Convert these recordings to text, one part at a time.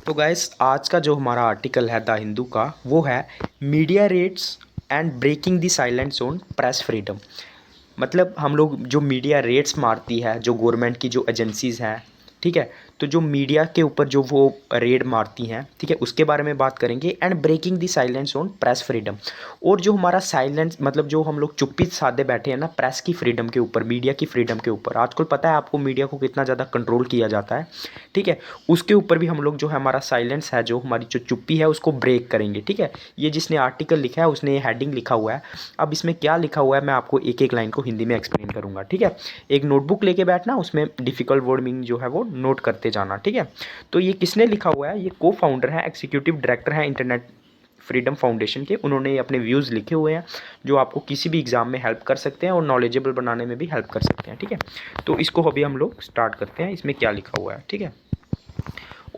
तो गाइस आज का जो हमारा आर्टिकल है द हिंदू का वो है media rates and breaking the silence on press freedom. मतलब हम लोग जो मीडिया रेट्स मारती है, जो गवर्नमेंट की जो एजेंसीज़ हैं, ठीक है, तो जो मीडिया के ऊपर जो वो रेड मारती हैं, ठीक है, उसके बारे में बात करेंगे। And breaking the silence on press freedom, और जो हमारा साइलेंस मतलब जो हम लोग चुप्पी साधे बैठे हैं ना प्रेस की फ्रीडम के ऊपर, मीडिया की फ्रीडम के ऊपर। आजकल पता है आपको मीडिया को कितना ज़्यादा कंट्रोल किया जाता है, ठीक है, उसके ऊपर भी हम लोग जो है हमारा साइलेंस है, जो हमारी जो चुप्पी है उसको ब्रेक करेंगे, ठीक है। ये जिसने आर्टिकल लिखा है उसने ये हेडिंग लिखा हुआ है। अब इसमें क्या लिखा हुआ है मैं आपको एक एक लाइन को हिंदी में एक्सप्लेन करूंगा, ठीक है। एक नोटबुक लेके बैठना, उसमें डिफिकल्ट वर्ड मीनिंग जो है वो नोट करते जाना, ठीक है। तो ये किसने लिखा हुआ है? ये को फाउंडर है, एग्जीक्यूटिव डायरेक्टर है इंटरनेट फ्रीडम फाउंडेशन के। उन्होंने अपने व्यूज़ लिखे हुए हैं जो आपको किसी भी एग्ज़ाम में हेल्प कर सकते हैं और नॉलेजेबल बनाने में भी हेल्प कर सकते हैं, ठीक है। तो इसको अभी हम लोग स्टार्ट करते हैं, इसमें क्या लिखा हुआ है, ठीक है।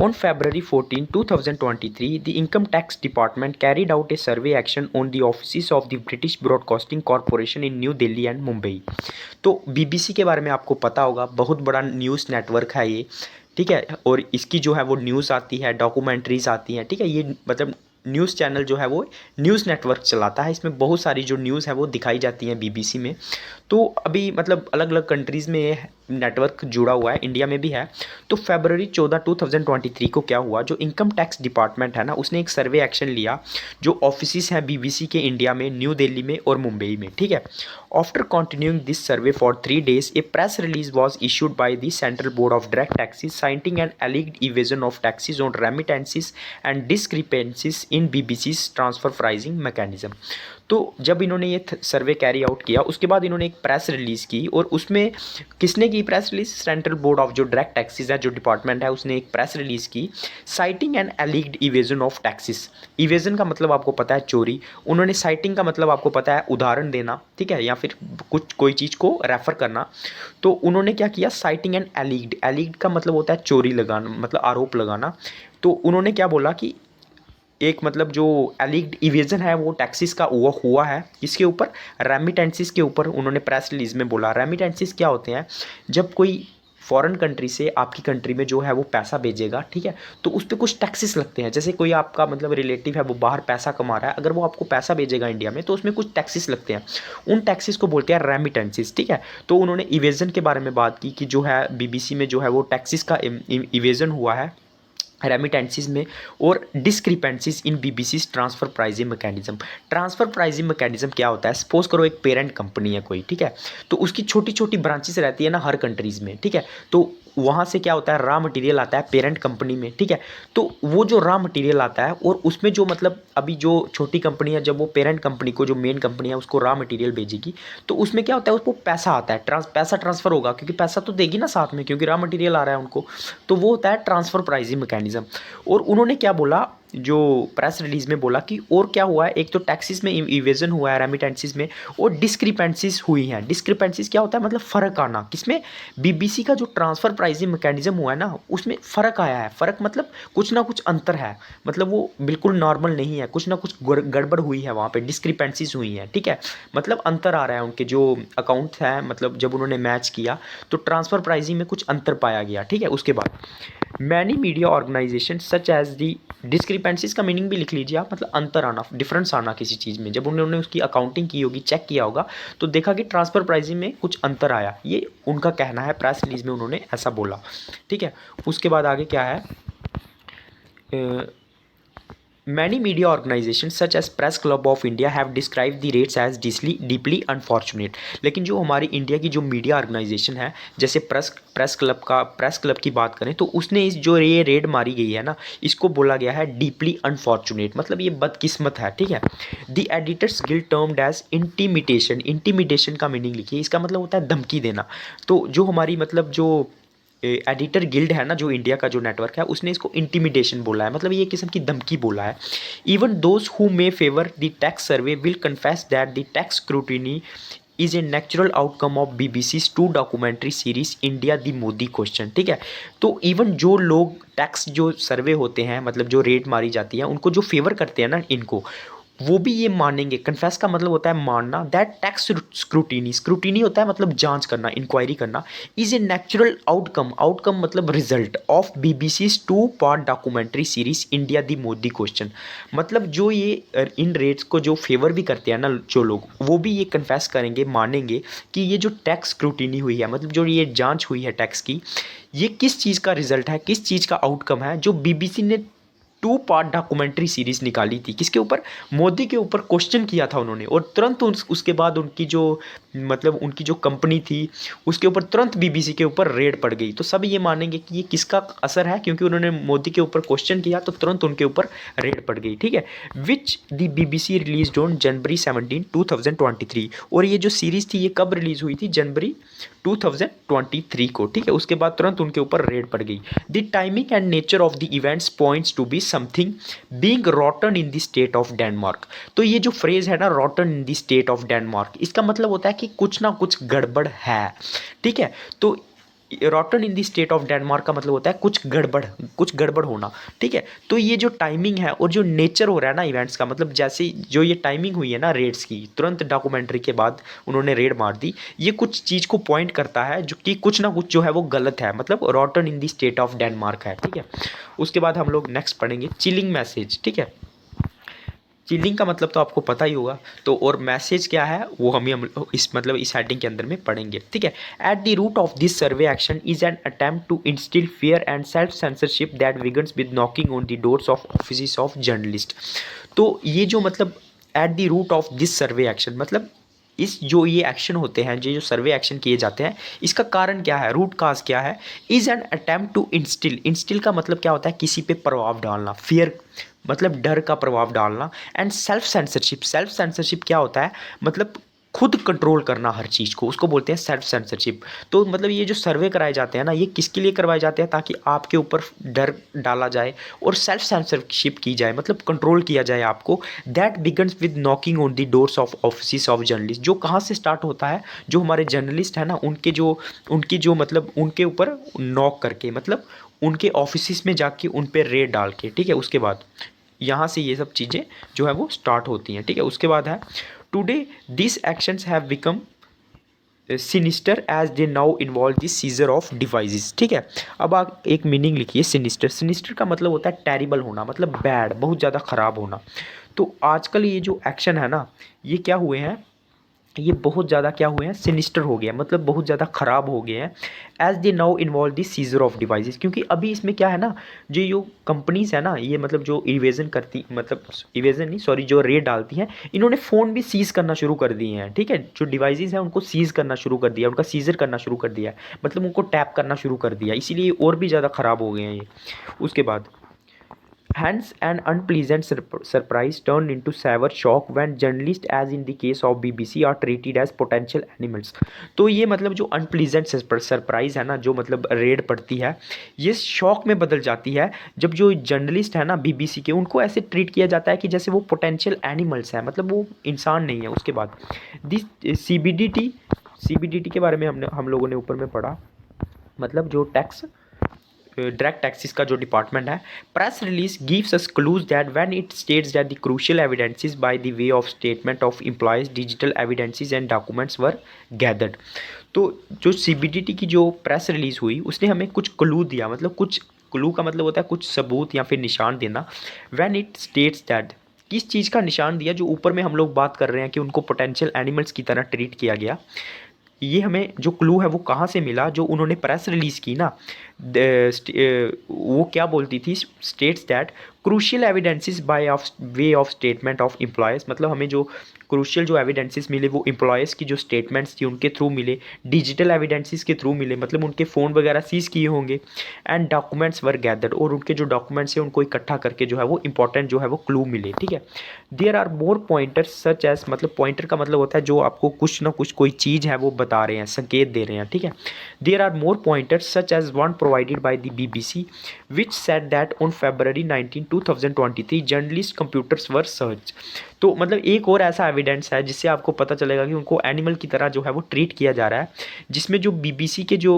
On February 14, 2023, the Income Tax Department carried out a survey action on the offices of the British Broadcasting Corporation in New Delhi and Mumbai। तो बीबीसी के बारे में आपको पता होगा, बहुत बड़ा न्यूज़ नेटवर्क है ये, ठीक है। और इसकी जो है वो न्यूज़ आती है, डॉक्यूमेंट्रीज आती हैं, ठीक है। ये मतलब न्यूज़ चैनल जो है वो न्यूज़ नेटवर्क चलाता है। इसमें बहुत सारी जो न्यूज़ है वो दिखाई जाती हैं बीबीसी में। तो अभी मतलब अलग अलग कंट्रीज़ में ये नेटवर्क जुड़ा हुआ है, इंडिया में भी है। तो फरवरी 14 2023 को क्या हुआ, जो इनकम टैक्स डिपार्टमेंट है ना, उसने एक सर्वे एक्शन लिया जो ऑफिस हैं बीबीसी के इंडिया में, न्यू दिल्ली में और मुंबई में, ठीक है। After continuing this survey for 3 days, a press release was issued by the central board of direct taxes citing and alleged evasion of taxes on remittances and discrepancies in BBC's transfer pricing mechanism. तो जब इन्होंने ये सर्वे carry out किया उसके बाद इन्होंने एक press release की, और उसमें किसने की press release? Central board of जो डायरेक्ट टैक्सेस है, जो डिपार्टमेंट है, उसने एक प्रेस रिलीज़ की citing and alleged evasion of taxes. Evasion का मतलब आपको पता है चोरी, उन्होंने साइटिंग का मतलब आपको पता है उदाहरण देना, ठीक है, या फिर कुछ कोई चीज़ को रेफर करना। तो उन्होंने क्या किया? साइटिंग एंड एलिग्ड, एलिग्ड का मतलब होता है चोरी लगाना, मतलब आरोप लगाना। तो उन्होंने क्या बोला कि एक मतलब जो एलिग्ड इवेजन है वो टैक्सेस का हुआ है किसके ऊपर? रेमिटेंसेस के ऊपर। उन्होंने प्रेस रिलीज में बोला रेमिटेंसेस क्या होते हैं? जब कोई फॉरेन कंट्री से आपकी कंट्री में जो है वो पैसा भेजेगा, ठीक है, तो उस पर कुछ टैक्सेस लगते हैं। जैसे कोई आपका मतलब रिलेटिव है, वो बाहर पैसा कमा रहा है, अगर वो आपको पैसा भेजेगा इंडिया में तो उसमें कुछ टैक्सेस लगते हैं, उन टैक्सेस को बोलते हैं रेमिटेंसेस, ठीक है। तो उन्होंने इवेजन के बारे में बात की कि जो है बीबीसी में जो है वो टैक्सेस का इवेजन हुआ है रेमिटेंसीज में, और discrepancies in BBC's transfer pricing mechanism. Transfer pricing mechanism क्या होता है? सपोज करो एक पेरेंट कंपनी है कोई, ठीक है, तो उसकी छोटी छोटी ब्रांचेस रहती है ना हर कंट्रीज़ में, ठीक है। तो वहाँ से क्या होता है, रॉ मटेरियल आता है पेरेंट कंपनी में, ठीक है। तो वो जो रॉ मटेरियल आता है और उसमें जो मतलब अभी जो छोटी कंपनी है, जब वो पेरेंट कंपनी को, जो मेन कंपनी है, उसको रॉ मटेरियल भेजेगी, तो उसमें क्या होता है, उसको पैसा आता है, पैसा ट्रांसफर होगा, क्योंकि पैसा तो देगी ना साथ में, क्योंकि रॉ मटेरियल आ रहा है उनको। तो वो होता है ट्रांसफर प्राइसिंग मैकेनिज्म। और उन्होंने क्या बोला, जो प्रेस रिलीज में बोला कि और क्या हुआ है, एक तो टैक्सेस में इवेजन हुआ है रेमिटेंसीज में, और डिस्क्रिपेंसीज हुई हैं। डिस्क्रिपेंसीज क्या होता है? मतलब फ़र्क आना। किसमें? बीबीसी का जो ट्रांसफ़र प्राइसिंग मैकेनिज्म हुआ है ना, उसमें फ़र्क आया है। फ़र्क मतलब कुछ ना कुछ अंतर है, मतलब वो बिल्कुल नॉर्मल नहीं है, कुछ ना कुछ गड़बड़ हुई है वहाँ पे, डिस्क्रिपेंसीज हुई हैं, ठीक है। मतलब अंतर आ रहा है उनके जो अकाउंट है, मतलब जब उन्होंने मैच किया तो ट्रांसफ़र प्राइसिंग में कुछ अंतर पाया गया, ठीक है। उसके बाद many media organisation such as the, discrepancies का मीनिंग भी लिख लीजिए आप, मतलब अंतर आना, डिफरेंस आना किसी चीज़ में। जब उन्होंने उसकी अकाउंटिंग की होगी, चेक किया होगा, तो देखा कि ट्रांसफ़र प्राइसिंग में कुछ अंतर आया। ये उनका कहना है, प्रेस रिलीज में उन्होंने ऐसा बोला, ठीक है। उसके बाद आगे क्या है, many media organisation such as Press Club of India have describe the rates as deeply unfortunate. लेकिन जो हमारी इंडिया की जो मीडिया ऑर्गेनाइजेशन है, जैसे प्रेस क्लब की बात करें, तो उसने इस जो ये रेड मारी गई है ना, इसको बोला गया है डीपली अनफॉर्चुनेट, मतलब ये बदकिस्मत है, ठीक है। The editors guild termed as intimidation. Intimidation का मीनिंग लिखिए, इसका मतलब होता है धमकी देना। तो जो हमारी मतलब जो एडिटर गिल्ड है ना, जो इंडिया का जो नेटवर्क है, उसने इसको इंटिमिडेशन बोला है, मतलब ये किस्म की धमकी बोला है। Even those who may favour the tax survey will confess that the tax scrutiny is a natural outcome of BBC's 2 documentary series India the Modi question, ठीक है। तो इवन जो लोग टैक्स जो सर्वे होते हैं, मतलब जो रेट मारी जाती है, उनको जो फेवर करते हैं ना इनको, वो भी ये मानेंगे, कन्फेस का मतलब होता है मानना, दैट टैक्स स्क्रूटिनी, स्क्रूटिनी होता है मतलब जांच करना, इंक्वायरी करना, is a natural outcome, outcome मतलब result of BBC 2 part documentary series India the Modi question. मतलब जो ये इन रेट्स को जो फेवर भी करते हैं ना जो लोग, वो भी ये कन्फेस करेंगे, मानेंगे कि ये जो टैक्स स्क्रूटिनी हुई है, मतलब जो ये जांच हुई है टैक्स की, ये किस चीज़ का रिजल्ट है, किस चीज़ का आउटकम है, जो बीबीसी ने 2 पार्ट डॉक्यूमेंट्री सीरीज निकाली थी, किसके ऊपर, मोदी के ऊपर क्वेश्चन किया था उन्होंने, और तुरंत उसके बाद उनकी जो मतलब उनकी जो कंपनी थी उसके ऊपर तुरंत बीबीसी के ऊपर रेड पड़ गई। तो सब ये मानेंगे कि ये किसका असर है, क्योंकि उन्होंने मोदी के ऊपर क्वेश्चन किया तो तुरंत उनके ऊपर रेड पड़ गई, ठीक है। Which the BBC release on January 17 2023, और ये जो सीरीज थी ये कब रिलीज हुई थी, जनवरी 2023 को, ठीक है। उसके बाद तुरंत उनके ऊपर रेड पड़ गई। The timing and nature of the events points to be something being rotten in the state of Denmark. तो ये जो फ्रेज है ना, rotten in the state of Denmark, इसका मतलब होता है कि कुछ ना कुछ गड़बड़ है, ठीक है। तो रॉटन in the state of Denmark का मतलब होता है कुछ गड़बड़ होना, ठीक है। तो ये जो टाइमिंग है और जो नेचर हो रहा है ना इवेंट्स का, मतलब जैसे जो ये टाइमिंग हुई है ना रेड्स की, तुरंत डॉक्यूमेंट्री के बाद उन्होंने रेड मार दी, ये कुछ चीज़ को पॉइंट करता है जो कि कुछ ना कुछ जो है वो गलत है, मतलब रॉटन in the state of Denmark है, ठीक है। उसके बाद हम लोग नेक्स्ट पढ़ेंगे चिलिंग मैसेज, ठीक है। चिलिंग का मतलब तो आपको पता ही होगा, तो और मैसेज क्या है वो हम इस मतलब इस हेडिंग के अंदर में पढ़ेंगे, ठीक है। At the root of this survey action is an attempt to instil fear and self censorship that begins with knocking on the doors of office of journalist. तो ये जो मतलब at the root of this survey action, मतलब इस जो ये action होते हैं, जो सर्वे एक्शन किए जाते हैं, इसका कारण क्या है, रूट काज क्या है, is an attempt to instil, instil का मतलब क्या होता है, किसी पे प्रभाव डालना, फियर मतलब डर का प्रभाव डालना, and self censorship, self censorship क्या होता है, मतलब खुद कंट्रोल करना हर चीज़ को, उसको बोलते हैं सेल्फ सेंसरशिप। तो मतलब ये जो सर्वे कराए जाते हैं ना, ये किसके लिए करवाए जाते हैं, ताकि आपके ऊपर डर डाला जाए और सेल्फ सेंसरशिप की जाए, मतलब कंट्रोल किया जाए आपको। That begins with knocking on the doors of office of journalist, जो कहाँ से स्टार्ट होता है, जो हमारे जर्नलिस्ट है ना उनकी जो मतलब उनके ऊपर नॉक करके, मतलब उनके ऑफिस में जाके उन पर रेड डाल के, ठीक है। उसके बाद यहाँ से ये सब चीज़ें जो है वो स्टार्ट होती हैं, ठीक है। उसके बाद है today this actions have become sinister as they now involve the seizure of devices, ठीक है। अब आप एक मीनिंग लिखिए सिनिस्टर, सिनिस्टर का मतलब होता है टेरिबल होना, मतलब बैड, बहुत ज़्यादा ख़राब होना। तो आजकल ये जो एक्शन है ना, ये क्या हुए हैं, ये बहुत ज़्यादा क्या हुए हैं, सिनिस्टर हो गया, मतलब बहुत ज़्यादा ख़राब हो गए हैं। As they now involve the seizure of devices, क्योंकि अभी इसमें क्या है ना, जो कंपनीज है ना, ये मतलब जो इवेजन करती, मतलब इवेजन नहीं सॉरी, जो रेड डालती हैं, इन्होंने फ़ोन भी सीज़ करना शुरू कर दिए हैं, ठीक है। जो डिवाइसेस हैं उनको सीज़ करना शुरू कर दिया, उनका सीजर करना शुरू कर दिया, मतलब उनको टैप करना शुरू कर दिया, इसीलिए और भी ज़्यादा ख़राब हो गए हैं ये। उसके बाद hence an unpleasant surprise turned into severe shock when journalists, as in the case of BBC, are treated as potential animals। तो ये मतलब जो अनप्लीजेंट सरप्राइज है ना, जो मतलब रेड पड़ती है, ये शॉक में बदल जाती है जब जो जर्नलिस्ट है ना बीबीसी के, उनको ऐसे ट्रीट किया जाता है कि जैसे वो पोटेंशियल एनिमल्स हैं, मतलब वो इंसान नहीं है। उसके बाद दिस सीबीडीटी के बारे में हम लोगों ने ऊपर में पढ़ा, मतलब जो टैक्स डायरेक्ट टैक्सेस का जो डिपार्टमेंट है। Press release gives us clues that when it states that the crucial evidences by the way of statement of employees digital evidences and documents were gathered. तो जो सीबीडीटी की जो press release हुई उसने हमें कुछ क्लू दिया, मतलब कुछ क्लू का मतलब होता है कुछ सबूत या फिर निशान देना। व्हेन इट स्टेट्स दैट, किस चीज़ का निशान दिया, जो ऊपर में हम लोग बात कर रहे हैं कि उनको पोटेंशियल एनिमल्स की तरह ट्रीट किया गया, ये हमें जो क्लू है वो कहाँ से मिला, जो उन्होंने प्रेस रिलीज़ की ना, वो क्या बोलती थी, states that crucial evidences by of way of statement of employees, मतलब हमें जो क्रूशियल जो एविडेंसेस मिले वो एम्प्लॉयज़ की जो स्टेटमेंट्स थी उनके थ्रू मिले, डिजिटल एविडेंसेस के थ्रू मिले, मतलब उनके फ़ोन वगैरह सीज़ किए होंगे, एंड डॉक्यूमेंट्स वर गैदर्ड, और उनके जो डॉक्यूमेंट्स हैं उनको इकट्ठा करके जो है वो इंपॉर्टेंट जो है वो क्लू मिले, ठीक है। There are more pointers such as, मतलब पॉइंटर का मतलब होता है जो आपको कुछ ना कुछ कोई चीज़ है वो बता रहे हैं, संकेत दे रहे हैं, ठीक है। There are more pointers such as one provided by the BBC which said that on February 19 2023 journalist computers were search. तो मतलब एक और ऐसा एविडेंस है जिससे आपको पता चलेगा कि उनको एनिमल की तरह जो है वो ट्रीट किया जा रहा है, जिसमें जो बीबीसी के जो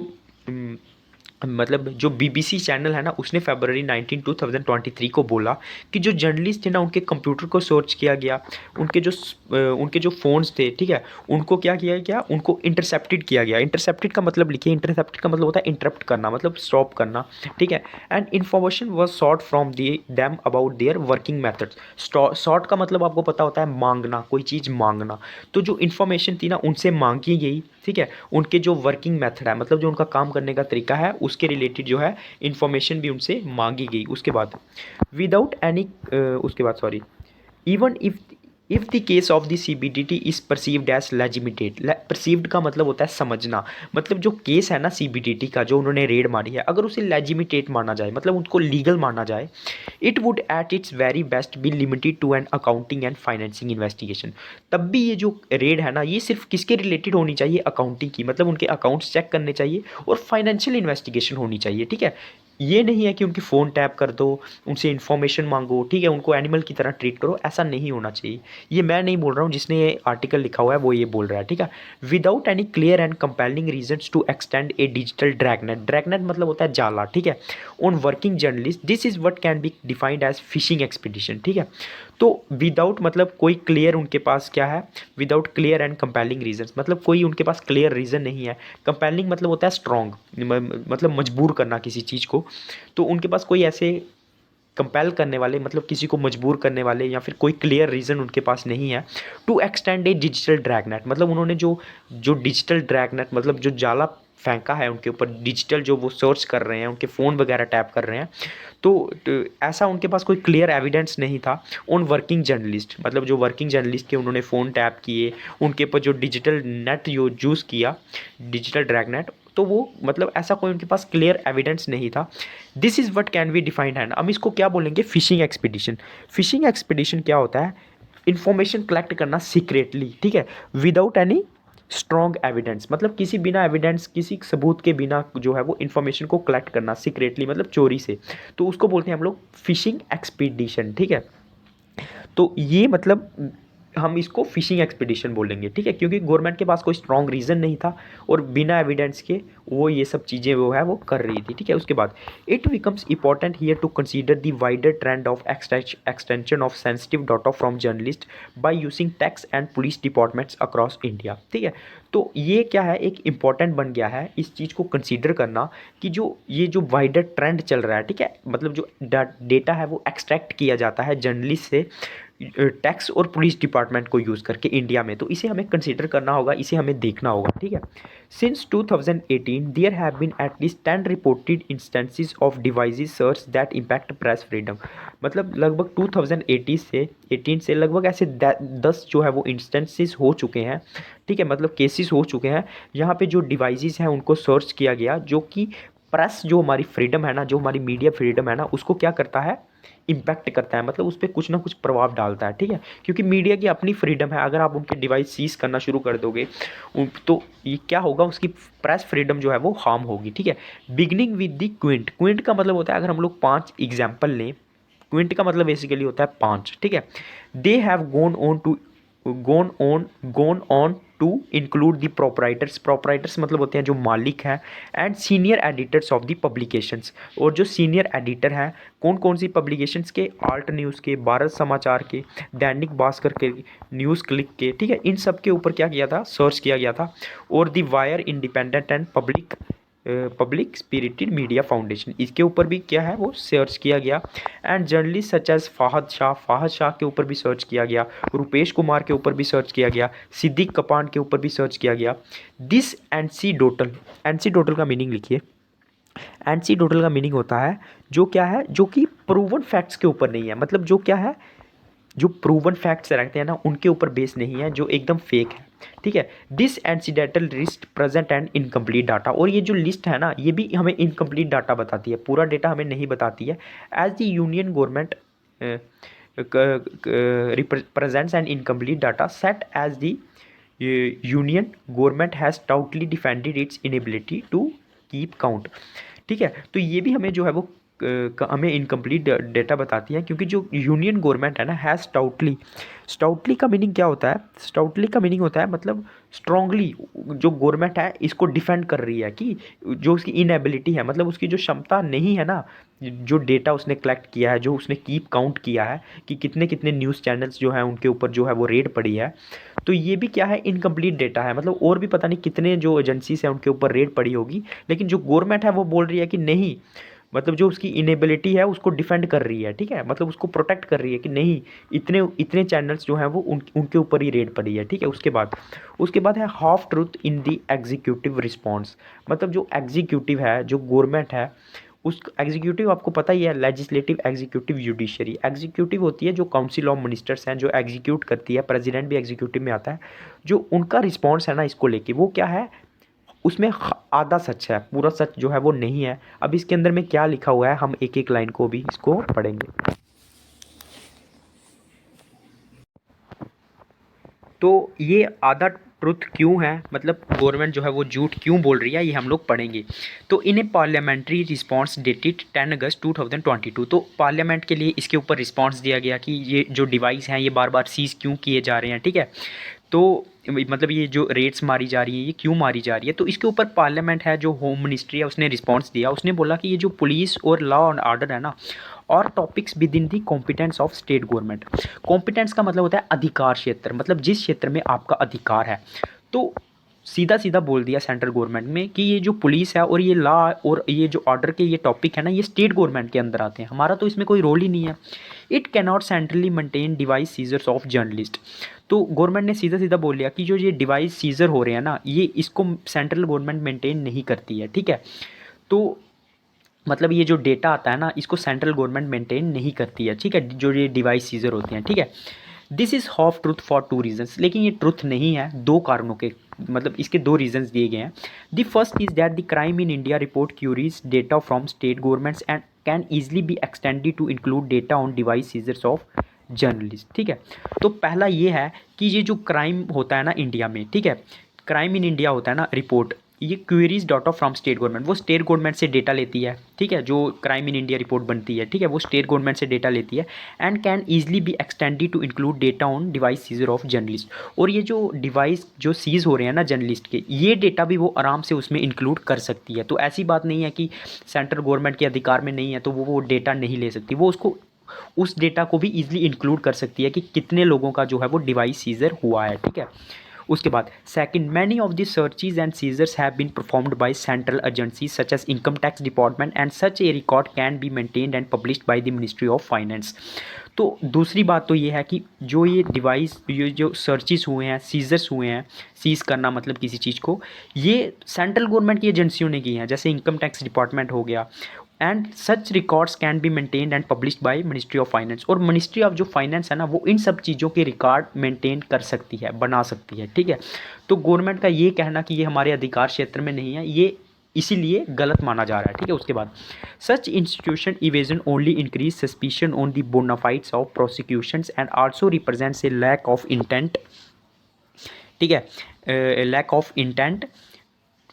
मतलब जो बीबीसी चैनल है ना, उसने फरवरी 19 2023 को बोला कि जो जर्नलिस्ट थे ना, उनके कंप्यूटर को सर्च किया गया, उनके जो फ़ोन्स थे, ठीक है, उनको क्या किया गया, उनको इंटरसेप्टेड किया गया। इंटरसेप्टेड का मतलब लिखिए, इंटरसेप्टेड का मतलब होता है इंटरप्ट करना, मतलब स्टॉप करना, ठीक है। And information was sort from them about their working methods. Sort का मतलब आपको पता होता है मांगना, कोई चीज़ मांगना। तो जो इन्फॉर्मेशन थी ना, उनसे मांगी गई, ठीक है, उनके जो वर्किंग मेथड है, मतलब जो उनका काम करने का तरीका है, उसके रिलेटेड जो है इन्फॉर्मेशन भी उनसे मांगी गई। उसके बाद विदाउट एनी उसके बाद sorry, even if the case of the CBDT is perceived as legitimate. Perceived का मतलब होता है समझना, मतलब जो केस है ना सीबीडीटी का, जो उन्होंने रेड मारी है, अगर उसे लेजिमिटेट माना जाए, मतलब उनको लीगल माना जाए, it would at its very best be limited to an accounting and financing investigation. तब भी ये जो रेड है ना, ये सिर्फ किसके रिलेटेड होनी चाहिए, अकाउंटिंग की, मतलब उनके अकाउंट्स चेक करने चाहिए और फाइनेंशियल इन्वेस्टिगेशन होनी चाहिए, ठीक है। ये नहीं है कि उनकी फ़ोन टैप कर दो, उनसे इन्फॉर्मेशन मांगो, ठीक है, उनको एनिमल की तरह ट्रीट करो, ऐसा नहीं होना चाहिए। ये मैं नहीं बोल रहा हूँ, जिसने ये आर्टिकल लिखा हुआ है वो ये बोल रहा है, ठीक है। Without any clear and compelling reasons to extend a digital dragnet. Dragnet मतलब होता है जाला, ठीक है, on working journalist, this is what can be defined as fishing expedition, ठीक है। तो विदाउट मतलब कोई क्लियर उनके पास क्या है, without clear and compelling reasons, मतलब कोई उनके पास क्लियर रीज़न नहीं है। कंपेलिंग मतलब होता है स्ट्रॉन्ग, मतलब मजबूर करना किसी चीज़ को। तो उनके पास कोई ऐसे कंपेल करने वाले, मतलब किसी को मजबूर करने वाले, या फिर कोई क्लियर रीज़न उनके पास नहीं है to extend a digital dragnet. मतलब उन्होंने जो जो डिजिटल ड्रैगनेट, मतलब जो जाला फेंका है उनके ऊपर, डिजिटल जो वो सर्च कर रहे हैं, उनके फ़ोन वगैरह टैप कर रहे हैं, तो ऐसा उनके पास कोई क्लियर एविडेंस नहीं था ऑन वर्किंग जर्नलिस्ट। मतलब जो वर्किंग जर्नलिस्ट के उन्होंने फ़ोन टैप किए, उनके ऊपर जो डिजिटल नेट जो यूज़ किया, डिजिटल ड्रैगनेट, तो वो मतलब ऐसा कोई उनके पास क्लियर एविडेंस नहीं था। This is what can be defined hand. हम इसको क्या बोलेंगे, फिशिंग एक्सपीडिशन। फिशिंग एक्सपीडिशन क्या होता है, इन्फॉर्मेशन कलेक्ट करना सीक्रेटली, ठीक है, विदाउट एनी स्ट्रॉन्ग एविडेंस, मतलब किसी बिना एविडेंस, किसी सबूत के बिना जो है वो इन्फॉर्मेशन को कलेक्ट करना सीक्रेटली, मतलब चोरी से, तो उसको बोलते हैं हम लोग फिशिंग एक्सपीडिशन, ठीक है। तो ये मतलब हम इसको फिशिंग एक्सपीडिशन बोलेंगे, ठीक है, क्योंकि गवर्नमेंट के पास कोई स्ट्रॉन्ग रीज़न नहीं था और बिना एविडेंस के वो ये सब चीज़ें वो है वो कर रही थी, ठीक है। उसके बाद it becomes important here to consider the wider trend of extension of sensitive data from journalist by using tax and police departments across India, ठीक है। तो ये क्या है, एक इम्पॉर्टेंट बन गया है इस चीज़ को कंसीडर करना कि जो ये जो वाइडर ट्रेंड चल रहा है, ठीक है, मतलब जो डेटा है वो एक्सट्रैक्ट किया जाता है जर्नलिस्ट से टैक्स और पुलिस डिपार्टमेंट को यूज़ करके इंडिया में, तो इसे हमें कंसीडर करना होगा, इसे हमें देखना होगा, ठीक है। Since 2018 there have been at least 10 reported instances of devices search that impact press freedom. मतलब लगभग 2018 से लगभग ऐसे 10 जो है वो इंस्टेंसेस हो चुके हैं, ठीक है, मतलब केसेस हो चुके हैं, यहाँ पे जो डिवाइसेस हैं उनको सर्च किया गया, जो कि प्रेस जो हमारी फ्रीडम है ना, जो हमारी मीडिया फ्रीडम है ना, उसको क्या करता है, इम्पैक्ट करता है, मतलब उस पर कुछ ना कुछ प्रभाव डालता है, ठीक है। क्योंकि मीडिया की अपनी फ्रीडम है, अगर आप उनके डिवाइस सीज करना शुरू कर दोगे तो ये क्या होगा, उसकी प्रेस फ्रीडम जो है वो हार्म होगी, ठीक है। Beginning with the Quint. Quint का मतलब होता है, अगर हम लोग 5 एग्जाम्पल लें, क्विंट का मतलब बेसिकली होता है 5, ठीक है। They have gone on to include the proprietors. Proprietors मतलब होते हैं जो मालिक हैं, and senior editors of the publications. और जो सीनियर एडिटर हैं कौन कौन सी पब्लिकेशंस के, आल्ट न्यूज़ के, भारत समाचार के, दैनिक भास्कर के, न्यूज़ क्लिक के, ठीक है, इन सब के ऊपर क्या किया था, सर्च किया गया था। और the Wire Independent and Public Spirited Media Foundation, इसके ऊपर भी क्या है वो सर्च किया गया। And journalist such as Fahad Shah के ऊपर भी सर्च किया गया, रुपेश कुमार के ऊपर भी सर्च किया गया, सिद्दीक कपान के ऊपर भी सर्च किया गया। दिस एनसी डोटल का मीनिंग लिखिए। एनसी डोटल का मीनिंग होता है जो क्या है, जो कि प्रूवन फैक्ट्स के ऊपर नहीं है, मतलब जो क्या है, जो प्रूवन फैक्ट्स रहते हैं ना उनके ऊपर बेस नहीं है, जो एकदम फेक है, ठीक है। This incidental list present and incomplete data. और ये जो लिस्ट है ना, ये भी हमें इनकम्प्लीट डाटा बताती है, पूरा डेटा हमें नहीं बताती है। As the union government presents an incomplete data set as the union government has stoutly defended its inability to keep count, ठीक है। तो ये भी हमें जो है वो हमें इनकम्प्लीट डेटा बताती है, क्योंकि जो यूनियन गवर्नमेंट है ना हैज़ स्टाउटली, स्टाउटली का मीनिंग क्या होता है? स्टाउटली का मीनिंग होता है मतलब स्ट्रांगली, जो गवर्नमेंट है इसको डिफेंड कर रही है कि जो उसकी इनएबिलिटी है, मतलब उसकी जो क्षमता नहीं है ना, जो डेटा उसने कलेक्ट किया है, जो उसने कीप काउंट किया है कि कितने कितने न्यूज़ चैनल्स जो हैं उनके ऊपर जो है वो रेड पड़ी है, तो ये भी क्या है, इनकम्प्लीट डेटा है। मतलब और भी पता नहीं कितने जो एजेंसीज हैं उनके ऊपर रेड पड़ी होगी, लेकिन जो गवर्नमेंट है वो बोल रही है कि नहीं, मतलब जो उसकी इनेबिलिटी है उसको डिफेंड कर रही है, ठीक है, मतलब उसको प्रोटेक्ट कर रही है कि नहीं, इतने इतने चैनल्स जो हैं वो उनके ऊपर ही रेड पड़ी है, ठीक है। उसके बाद है half truth in the executive response. मतलब जो एग्जीक्यूटिव है, जो गवर्नमेंट है, उस एग्जीक्यूटिव आपको पता ही है, लेजिस्लेटिव, एग्जीक्यूटिव, जुडिशरी। एग्जीक्यूटिव होती है जो काउंसिल ऑफ मिनिस्टर्स हैं, जो एग्जीक्यूट करती है, प्रेसिडेंट भी एग्जीक्यूटिव में आता है। जो उनका रिस्पॉन्स है ना इसको लेके, वो क्या है, उसमें आधा सच है, पूरा सच जो है वो नहीं है। अब इसके अंदर में क्या लिखा हुआ है, हम एक एक लाइन को भी इसको पढ़ेंगे। तो ये आधा ट्रुथ क्यों है, मतलब गवर्नमेंट जो है वो झूठ क्यों बोल रही है, ये हम लोग पढ़ेंगे। तो इन ए पार्लियामेंट्री रिस्पांस डेटेड 10 अगस्त 2022, तो पार्लियामेंट के लिए इसके ऊपर रिस्पांस दिया गया कि ये जो डिवाइस हैं ये बार बार सीज़ क्यों किए जा रहे हैं, ठीक है। तो मतलब ये जो रेट्स मारी जा रही है ये क्यों मारी जा रही है, तो इसके ऊपर पार्लियामेंट है, जो होम मिनिस्ट्री है, उसने रिस्पांस दिया। उसने बोला कि ये जो पुलिस और लॉ एंड ऑर्डर है ना, और topics with in the competence of state government. Competence का मतलब होता है अधिकार क्षेत्र, मतलब जिस क्षेत्र में आपका अधिकार है। तो सीधा सीधा बोल दिया सेंट्रल गवर्नमेंट में कि ये जो पुलिस है और ये लॉ और ये जो ऑर्डर के ये टॉपिक है ना, ये स्टेट गवर्नमेंट के अंदर आते हैं, हमारा तो इसमें कोई रोल ही नहीं है। It cannot centrally maintain device seizures of journalist. तो गवर्नमेंट ने सीधा सीधा बोल दिया कि जो ये डिवाइस सीजर हो रहे हैं ना, ये इसको सेंट्रल गवर्नमेंट मेंटेन नहीं करती है, ठीक है। तो मतलब ये जो डेटा आता है ना, इसको सेंट्रल गवर्नमेंट मेंटेन नहीं करती है, ठीक है, जो ये डिवाइस सीजर होते हैं, ठीक है। This is half truth for two reasons, लेकिन ये ट्रुथ नहीं है दो कारणों के, मतलब इसके दो रीजंस दिए गए हैं। The first is that the crime in India report queries data from state governments and can easily be extended to include data on device seizures of journalist, ठीक है। तो पहला ये है कि ये जो क्राइम होता है ना इंडिया में, ठीक है, क्राइम इन इंडिया होता है ना रिपोर्ट, ये queries data from state government, वो स्टेट गवर्नमेंट से डेटा लेती है, ठीक है। जो क्राइम इन इंडिया रिपोर्ट बनती है, ठीक है, वो स्टेट गवर्नमेंट से डेटा लेती है। And can easily be extended to include data on device seizure of journalist. और ये जो डिवाइस जो सीज हो रहे हैं ना जर्नलिस्ट के, ये डेटा भी वो आराम से उसमें इंक्लूड कर सकती है। तो ऐसी बात नहीं है कि सेंट्रल गवर्नमेंट के अधिकार में नहीं है तो वो डेटा नहीं ले सकती, वो उसको उस डेटा को भी ईजिली इंक्लूड कर सकती है कि कितने लोगों का जो है वो डिवाइस सीजर हुआ है, ठीक है। उसके बाद second, many of the searches and seizures have been performed by central agencies such as income tax department and such a record can be maintained and published by the ministry of finance. तो दूसरी बात तो ये है कि जो ये device, ये जो सर्चेस हुए हैं, सीजर्स हुए हैं, सीज करना मतलब किसी चीज़ को, ये सेंट्रल गवर्नमेंट की एजेंसियों ने की हैं, जैसे इनकम टैक्स डिपार्टमेंट हो गया। And such records can be maintained and published by ministry of finance, और मिनिस्ट्री ऑफ जो फाइनेंस है ना, वो इन सब चीज़ों के रिकॉर्ड मेंटेन कर सकती है, बना सकती है, ठीक है। तो गवर्नमेंट का ये कहना कि ये हमारे अधिकार क्षेत्र में नहीं है, ये इसीलिए गलत माना जा रहा है, ठीक है। उसके बाद such institution evasion only increase suspicion on the bonafides of prosecutions and also represents a lack of intent, ठीक है, lack of intent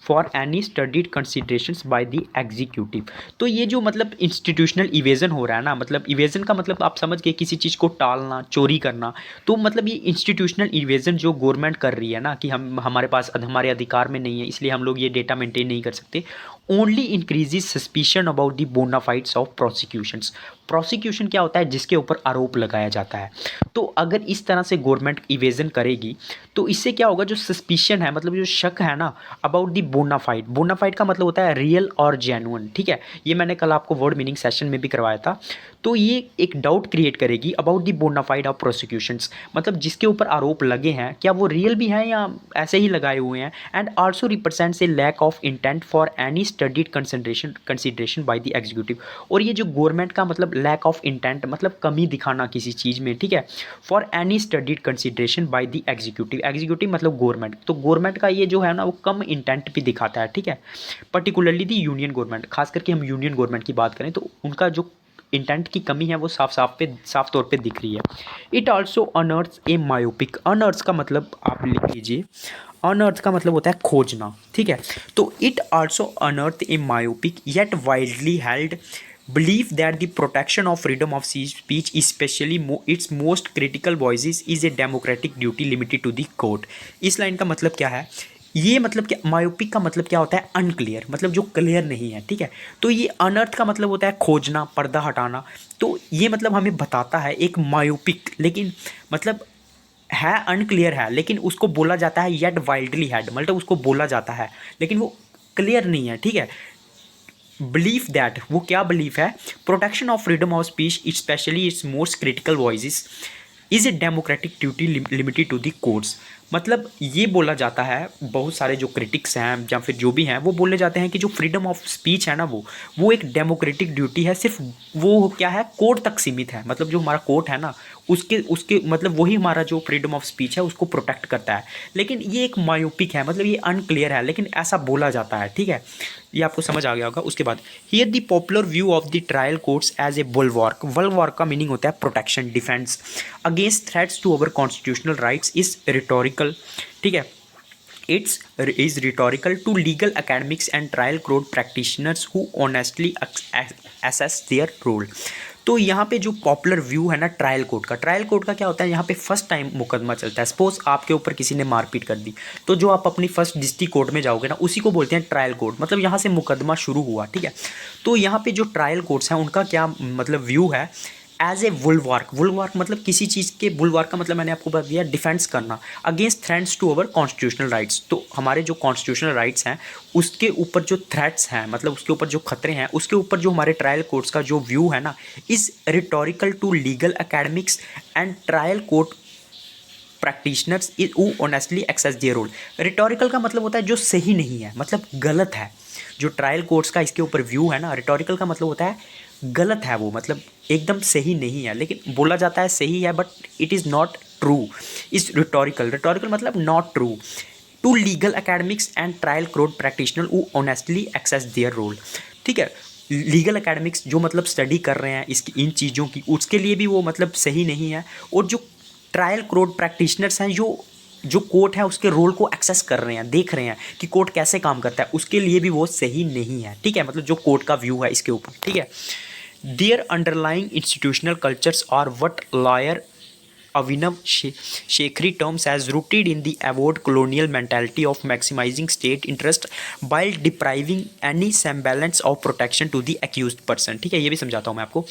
for any studied considerations by the executive. तो ये जो मतलब इंस्टीट्यूशनल इवेजन हो रहा है ना, मतलब इवेजन का मतलब आप समझ गए, किसी चीज़ को टालना, चोरी करना। तो मतलब ये इंस्टीट्यूशनल इवेजन जो गवर्नमेंट कर रही है ना, कि हम हमारे पास हमारे अधिकार में नहीं है इसलिए हम लोग ये डेटा मेंटेन नहीं कर सकते, only increases suspicion about the bonafides of prosecutions. Prosecution क्या होता है, जिसके ऊपर आरोप लगाया जाता है। तो अगर इस तरह से गवर्नमेंट इवेजन करेगी तो इससे क्या होगा, जो सस्पिशन है, मतलब जो शक है ना अबाउट दी बोनाफाइड, बोनाफाइड का मतलब होता है रियल और जेन्युइन, ठीक है। ये मैंने कल आपको वर्ड मीनिंग सेशन में भी करवाया था। तो ये एक डाउट क्रिएट करेगी about the bona fide of prosecutions, मतलब जिसके ऊपर आरोप लगे हैं क्या वो रियल भी हैं या ऐसे ही लगाए हुए हैं। And also represents a lack of intent for any studied consideration by the executive. और ये जो गवर्नमेंट का मतलब लैक ऑफ इंटेंट, मतलब कमी दिखाना किसी चीज़ में, ठीक है, for any studied consideration by the executive. Executive मतलब गवर्नमेंट, तो गवर्नमेंट का ये जो है ना वो कम इंटेंट भी दिखाता है, ठीक है। पर्टिकुलरली दी यूनियन गवर्नमेंट, खास करके हम यूनियन गवर्नमेंट की बात करें तो उनका जो इंटेंट की कमी है वो साफ तौर पे दिख रही है। It also unearth a myopic, अनर्थ का मतलब आप लिख लीजिए, अनर्थ का मतलब होता है खोजना, ठीक है। तो it also unearth a myopic yet widely held believe that the protection of freedom of speech, especially its most critical voices, is a democratic duty limited to the court। इस लाइन का मतलब क्या है? ये मतलब क्या, मायोपिक का मतलब क्या होता है? अनक्लियर, मतलब जो क्लियर नहीं है, ठीक है। तो ये अनर्थ का मतलब होता है खोजना, पर्दा हटाना। तो ये मतलब हमें बताता है एक मायोपिक, लेकिन मतलब है अनक्लियर है, लेकिन उसको बोला जाता है येट वाइल्डली हैड, मतलब उसको बोला जाता है लेकिन वो क्लियर नहीं है, ठीक है। बिलीफ दैट, वो क्या बिलीफ है? Protection of freedom of speech especially its most critical voices is a democratic duty limited to the courts. मतलब ये बोला जाता है, बहुत सारे जो क्रिटिक्स हैं या फिर जो भी हैं वो बोले जाते हैं कि जो फ्रीडम ऑफ स्पीच है ना, वो एक डेमोक्रेटिक ड्यूटी है, सिर्फ वो क्या है, कोर्ट तक सीमित है। मतलब जो हमारा कोर्ट है ना, उसके उसके मतलब वही हमारा जो फ्रीडम ऑफ स्पीच है उसको प्रोटेक्ट करता है। लेकिन ये एक मायोपिक है, मतलब ये अनक्लियर है, लेकिन ऐसा बोला जाता है, ठीक है। ये आपको समझ आ गया होगा। उसके बाद here the popular view of the trial courts as a bulwark. Bulwark का मीनिंग होता है protection, defence against threats to our constitutional rights is rhetorical, ठीक है। It's is rhetorical to legal academics and trial court practitioners who honestly assess their role. तो यहाँ पे जो popular view है ना ट्रायल कोर्ट का, ट्रायल कोर्ट का क्या होता है? यहाँ पे फर्स्ट टाइम मुकदमा चलता है। सपोज आपके ऊपर किसी ने मारपीट कर दी, तो जो आप अपनी फर्स्ट डिस्ट्रिक्ट कोर्ट में जाओगे ना, उसी को बोलते हैं ट्रायल कोर्ट। मतलब यहाँ से मुकदमा शुरू हुआ, ठीक है। तो यहाँ पे जो ट्रायल कोर्ट्स हैं उनका क्या मतलब व्यू है? एज ए बुलवार्क, बुलवार्क मतलब किसी चीज़ के, बुलवार्क का मतलब मैंने आपको बता दिया, डिफेंस करना against threats to our constitutional rights. तो हमारे जो कॉन्स्टिट्यूशनल राइट्स हैं उसके ऊपर जो थ्रेट्स हैं, मतलब उसके ऊपर जो खतरे हैं, उसके ऊपर जो हमारे ट्रायल कोर्ट्स का जो व्यू है ना, is rhetorical to legal academics and trial court practitioners who honestly access their role. Rhetorical का मतलब होता है जो सही नहीं है, मतलब गलत है। जो ट्रायल कोर्ट्स का इसके ऊपर व्यू है ना, रिटोरिकल का मतलब होता है गलत है, वो मतलब एकदम सही नहीं है, लेकिन बोला जाता है सही है, but it is not true. Is rhetorical, rhetorical मतलब not true to legal academics and trial court practitioner who honestly access their role, ठीक है। लीगल academics जो मतलब स्टडी कर रहे हैं इसकी, इन चीज़ों की, उसके लिए भी वो मतलब सही नहीं है। और जो ट्रायल कोर्ट प्रैक्टिशनर्स हैं, जो कोर्ट है उसके रोल को एक्सेस कर रहे हैं, देख रहे हैं कि कोर्ट कैसे काम करता है, उसके लिए भी वो सही नहीं है, ठीक है। मतलब जो कोर्ट का व्यू है इसके ऊपर, ठीक है। Their underlying institutional cultures are what lawyer Avinav Shekhri terms as rooted in the avowed colonial mentality of maximizing state interest while depriving any semblance of protection to the accused person, ठीक है। ये भी समझाता हूँ मैं आपको।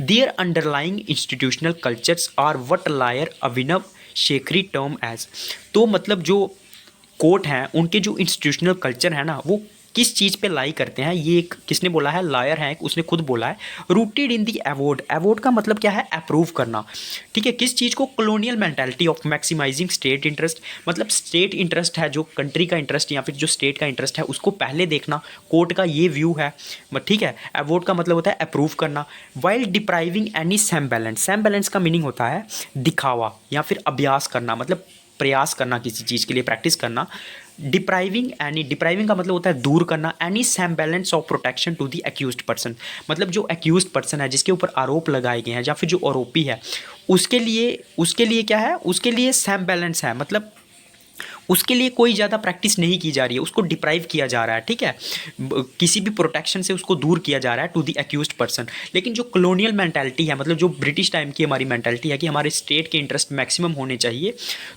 Their underlying institutional cultures are what lawyer Avinav Shekhri term as, तो मतलब जो कोर्ट हैं उनके जो इंस्टीट्यूशनल कल्चर है ना, वो किस चीज़ पे लाई करते हैं? ये एक किसने बोला है? लॉयर है, उसने खुद बोला है। Rooted in the award, award का मतलब क्या है? अप्रूव करना, ठीक है। किस चीज़ को? Colonial mentality of maximising state interest, मतलब स्टेट इंटरेस्ट है, जो कंट्री का इंटरेस्ट या फिर जो स्टेट का इंटरेस्ट है उसको पहले देखना, कोर्ट का ये व्यू है, ठीक है। अवॉर्ड का मतलब होता है अप्रूव करना। वाइल डिप्राइविंग एनी सेम्बैलेंस, सेम्बैलेंस का मीनिंग होता है दिखावा या फिर अभ्यास करना, मतलब प्रयास करना किसी चीज़ के लिए, प्रैक्टिस करना। डिप्राइविंग एनी, डिप्राइविंग का मतलब होता है दूर करना, any semblance of protection to the accused person, मतलब जो एक्यूज्ड पर्सन है, जिसके ऊपर आरोप लगाए गए हैं या फिर जो आरोपी है, उसके लिए क्या है? उसके लिए सेम्बैलेंस है, मतलब उसके लिए कोई ज़्यादा प्रैक्टिस नहीं की जा रही है, उसको डिप्राइव किया जा रहा है, ठीक है। किसी भी प्रोटेक्शन से उसको दूर किया जा रहा है टू द एक्यूज्ड पर्सन। लेकिन जो कॉलोनियल मेंटालिटी है, मतलब जो ब्रिटिश टाइम की हमारी मेंटालिटी है कि हमारे स्टेट के इंटरेस्ट मैक्सिमम होने चाहिए,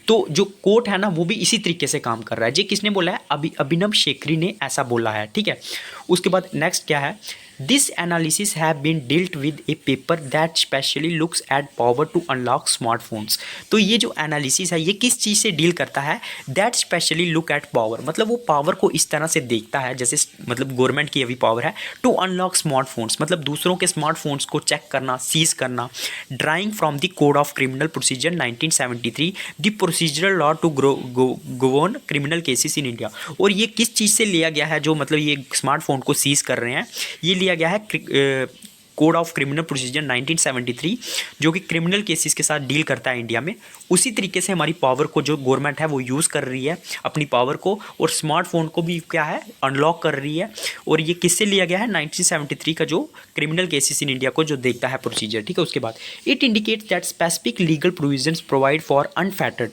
तो जो कोर्ट है ना वो भी इसी तरीके से काम कर रहा है। जी किसने बोला है? अभिनव शेखरी ने ऐसा बोला है, ठीक है। उसके बाद नेक्स्ट क्या है? This analysis have been dealt with a paper that specially looks at power to unlock smartphones. तो ये जो एनालिसिस है ये किस चीज़ से डील करता है? That specially look at power, मतलब वो पावर को इस तरह से देखता है जैसे मतलब गवर्नमेंट की अभी पावर है टू अनलॉक स्मार्टफोन्स, मतलब दूसरों के स्मार्टफोन्स को चेक करना, सीज करना। Drawing from the code of criminal procedure 1973, the procedural law to govern criminal cases in India. और ये किस चीज़ से लिया गया है? जो मतलब ये स्मार्टफोन को सीज कर रहे हैं, ये लिया गया है कोड ऑफ क्रिमिनल प्रोसीजर 1973, जो कि क्रिमिनल केसेस के साथ डील करता है इंडिया में। उसी तरीके से हमारी पावर को जो गवर्नमेंट है वो यूज़ कर रही है, अपनी पावर को, और स्मार्टफोन को भी क्या है? अनलॉक कर रही है। और ये किससे लिया गया है? 1973 का जो क्रिमिनल केसेस इन इंडिया को जो देखता है प्रोसीजर, ठीक है। उसके बाद it indicates that specific legal provisions provide for unfettered.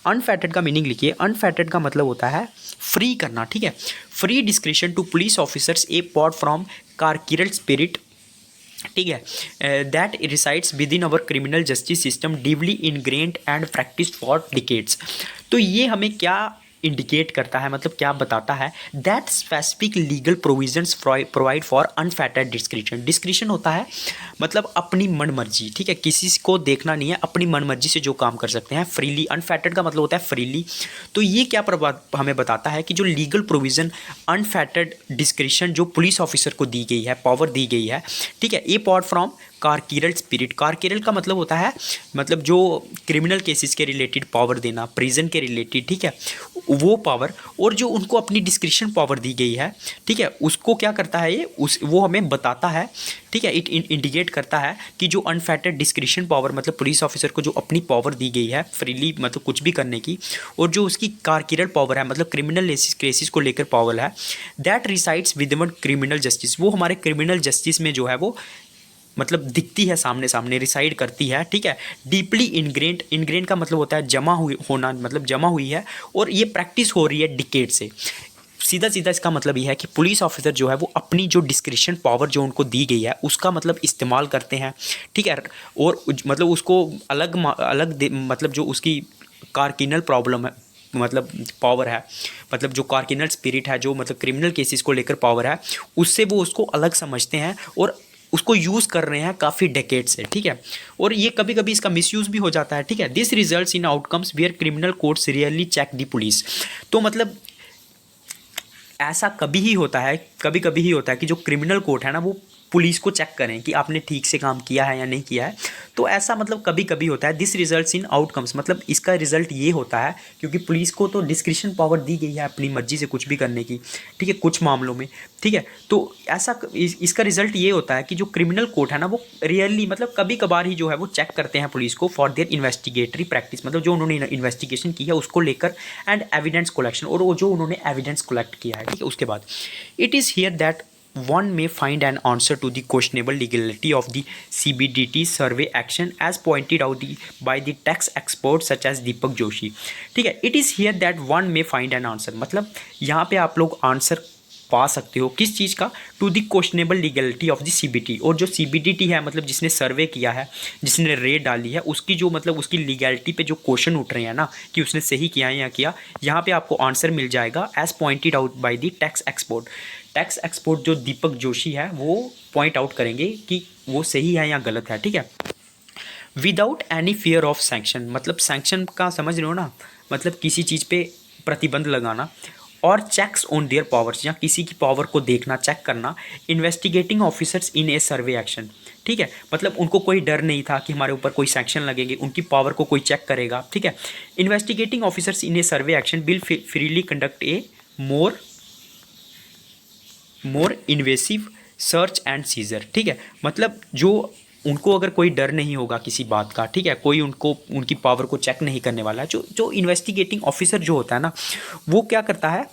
Unfettered का मीनिंग लिखिए। अनफेटेड का मतलब होता है फ्री करना, ठीक है। Free discretion to police officers apart from carceral spirit ठीक है, that resides within our criminal justice system deeply ingrained and practice for decades. तो ये हमें क्या इंडिकेट करता है, मतलब क्या बताता है, that specific legal provisions provide for unfettered discretion. Discretion होता है मतलब अपनी मन मर्जी, ठीक है, किसी को देखना नहीं है, अपनी मन मर्जी से जो काम कर सकते हैं फ्रीली। अनफेटर्ड का मतलब होता है फ्रीली। तो ये क्या हमें बताता है कि जो लीगल प्रोविज़न अनफेटर्ड डिस्क्रिशन जो पुलिस ऑफिसर को दी गई है, पावर दी गई है, ठीक है, ये पावर फ्रॉम कार्किरल स्पिरिट। कार्किरल का मतलब होता है मतलब जो क्रिमिनल केसेस के रिलेटेड पावर देना, प्रिजन के रिलेटेड, ठीक है, वो पावर, और जो उनको अपनी डिस्क्रिशन पावर दी गई है, ठीक है, उसको क्या करता है ये वो हमें बताता है, ठीक है, इट इंडिकेट करता है कि जो अनफेटर्ड डिस्क्रिशन पावर मतलब पुलिस ऑफिसर को जो अपनी पावर दी गई है फ्रीली मतलब कुछ भी करने की, और जो उसकी कार्किरल पावर है मतलब क्रिमिनल केसेस को लेकर पावर है, that resides with in criminal justice, वो हमारे क्रिमिनल जस्टिस में जो है वो मतलब दिखती है, सामने सामने रिसाइड करती है, ठीक है। डीपली इनग्रेंड, इनग्रेंड का मतलब होता है जमा हुई होना, मतलब जमा हुई है, और ये प्रैक्टिस हो रही है डिकेड से। सीधा सीधा इसका मतलब ये है कि पुलिस ऑफिसर जो है वो अपनी जो डिस्क्रिशन पावर जो उनको दी गई है उसका मतलब इस्तेमाल करते हैं, ठीक है, और मतलब उसको अलग मतलब जो उसकी कार्किनल प्रॉब्लम है मतलब पावर है, मतलब जो कार्किनल स्पिरिट है, जो मतलब क्रिमिनल केसेस को लेकर पावर है, उससे वो उसको अलग समझते हैं और उसको यूज़ कर रहे हैं काफ़ी डेकेड से, ठीक है। और ये कभी कभी इसका मिसयूज़ भी हो जाता है, ठीक है। This results in outcomes where criminal courts rarely check the police. तो मतलब ऐसा कभी ही होता है, कभी कभी ही होता है कि जो क्रिमिनल कोर्ट है ना वो पुलिस को चेक करें कि आपने ठीक से काम किया है या नहीं किया है। तो ऐसा मतलब कभी कभी होता है। दिस रिजल्ट्स इन आउटकम्स, मतलब इसका रिजल्ट ये होता है क्योंकि पुलिस को तो डिस्क्रिशन पावर दी गई है अपनी मर्जी से कुछ भी करने की, ठीक है, कुछ मामलों में, ठीक है। तो ऐसा इसका रिजल्ट ये होता है कि जो क्रिमिनल कोर्ट है ना वो रियली मतलब कभी कभार ही जो है वो चेक करते हैं पुलिस को फॉर देयर इन्वेस्टिगेटरी प्रैक्टिस, मतलब जो उन्होंने इन्वेस्टिगेशन की है उसको लेकर, एंड एविडेंस कलेक्शन, और वो जो उन्होंने एविडेंस कलेक्ट किया है, ठीक है, उसके बाद it is here that one may find an answer to the questionable legality of the CBDT survey action as pointed out by the tax experts such as Deepak Joshi, ठीक है। It is here that one may find an answer, मतलब यहाँ पे आप लोग answer पा सकते हो किस चीज़ का, to the questionable legality of the CBT, और जो CBDT है मतलब जिसने सर्वे किया है, जिसने रेट डाली है, उसकी जो मतलब उसकी लीगलिटी पे जो क्वेश्चन उठ रहे हैं ना कि उसने सही किया है या किया, यहाँ पे आपको आंसर मिल जाएगा as pointed out by the tax export. Tax export जो दीपक जोशी है वो पॉइंट आउट करेंगे कि वो सही है या गलत है, ठीक है। Without any fear of sanction, मतलब सैंक्शन का समझ रहे हो ना, मतलब किसी चीज़ पे प्रतिबंध लगाना, और चेक्स ऑन देयर पावर्स, या किसी की पावर को देखना, चेक करना, investigating officers in A survey action, ठीक है, मतलब उनको कोई डर नहीं था कि हमारे ऊपर कोई सैंक्शन लगेंगे, उनकी पावर को कोई चेक करेगा, ठीक है। Investigating officers in A survey action will freely conduct a more invasive search and seizure, ठीक है, मतलब जो उनको अगर कोई डर नहीं होगा किसी बात का, ठीक है, कोई उनको उनकी पावर को चेक नहीं करने वाला है, जो इन्वेस्टिगेटिंग ऑफिसर जो होता है ना वो क्या करता है,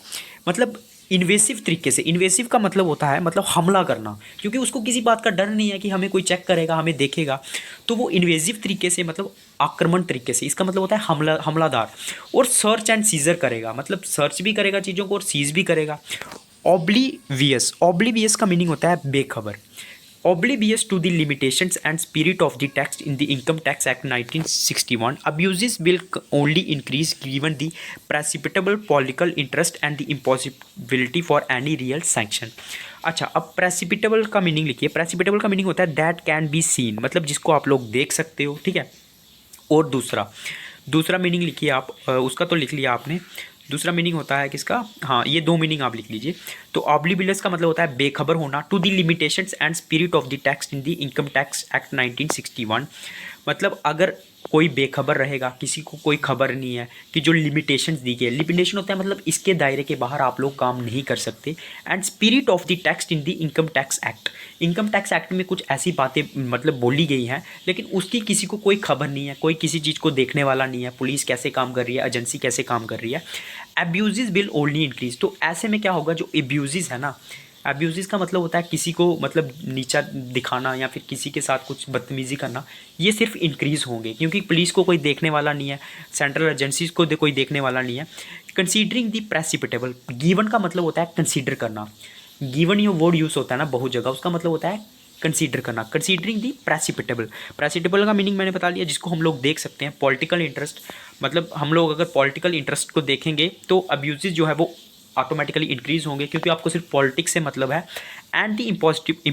मतलब इन्वेसिव तरीके से, इन्वेसिव का मतलब होता है मतलब हमला करना, क्योंकि उसको किसी बात का डर नहीं है कि हमें कोई चेक करेगा, हमें देखेगा, तो वो इन्वेसिव तरीके से मतलब आक्रमण तरीके से, इसका मतलब होता है हमलादार, और सर्च एंड सीजर करेगा, मतलब सर्च भी करेगा चीज़ों को और सीज भी करेगा। ऑब्लिवियस का मीनिंग होता है बेखबर। Oblivious to the limitations and spirit of the text in the Income Tax Act 1961, abuses will only increase given the precipitable political interest and the impossibility for any real sanction। अच्छा, अब precipitable का meaning लिखिए। precipitable का meaning होता है that can be seen, मतलब जिसको आप लोग देख सकते हो, ठीक है। और दूसरा मीनिंग लिखिए आप, उसका तो लिख लिया आपने। दूसरा मीनिंग होता है किसका, हाँ, ये दो मीनिंग आप लिख लीजिए। तो ऑब्लिवियस का मतलब होता है बेखबर होना, to the limitations and spirit of the tax in the income tax act 1961, मतलब अगर कोई बेखबर रहेगा, किसी को कोई खबर नहीं है कि जो लिमिटेशंस दी गई है, लिमिटेशन होता है मतलब इसके दायरे के बाहर आप लोग काम नहीं कर सकते, and spirit of the tax in the income tax act, income tax act में कुछ ऐसी बातें मतलब बोली गई हैं लेकिन उसकी किसी को कोई खबर नहीं है, कोई किसी चीज़ को देखने वाला नहीं है, पुलिस कैसे काम कर रही है, एजेंसी कैसे काम कर रही है। एब्यूज़ विल ओनली इंक्रीज, तो ऐसे में क्या होगा, जो एब्यूज़ है ना, एब्यूज़ का मतलब होता है किसी को मतलब नीचा दिखाना या फिर किसी के साथ कुछ बदतमीज़ी करना, ये सिर्फ इंक्रीज़ होंगे क्योंकि पुलिस को कोई देखने वाला नहीं है, सेंट्रल एजेंसीज को कोई देखने वाला नहीं है। कंसीडरिंग दी प्रेसिपिटेबल, गिवन का मतलब होता है कंसीडर करना, गिवन ये वर्ड यूज़ होता है ना बहुत जगह, उसका मतलब होता है कंसीडर करना, कंसीडरिंग दी प्रेसिपिटेबल। प्रेसिपिटेबल का मीनिंग मैंने बता लिया, जिसको हम लोग देख सकते हैं पॉलिटिकल इंटरेस्ट, मतलब हम लोग अगर पॉलिटिकल इंटरेस्ट को देखेंगे तो अब्यूजेज जो है वो ऑटोमेटिकली इंक्रीज होंगे, क्योंकि आपको सिर्फ पॉलिटिक्स से मतलब है। And the